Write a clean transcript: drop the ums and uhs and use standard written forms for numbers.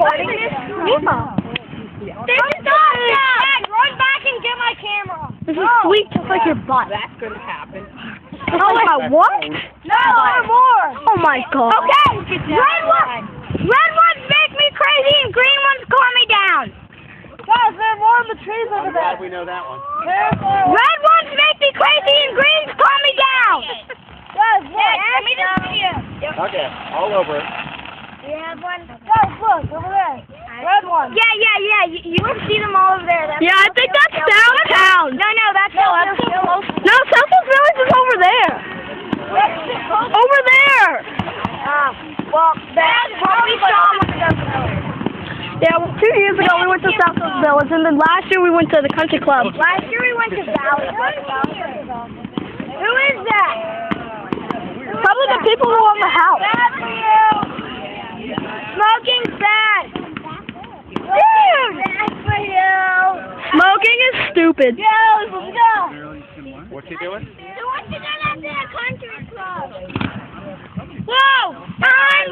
recording this? Nemo. Dad, run back and get my camera. This is sweet, just like your butt. That's gonna happen. Oh my what? No, more. Oh my god. Okay, red ones make me crazy and green ones calm me down. Guys, there are more in the trees over there. I'm glad we know that one. Red ones make me crazy and greens calm me down. Guys, look. Let me just see it. Okay, all over it. You have one? Guys, look, over there. Red one. Yeah. You can see them all over there. Yeah, I think that's Soundtown. No, that's No, Southwest Village is over there. Over there. Well, that's probably Yeah, well, 2 years ago we went to Southwest Village, and then last year we went to the country club. Last year we went to Valley. Who is that? Probably the people who own the house. That's you. Smoking's bad. Dude! That's for you. Smoking is stupid. Let's go. What's he doing? So what you done at the country club? Whoa! I'm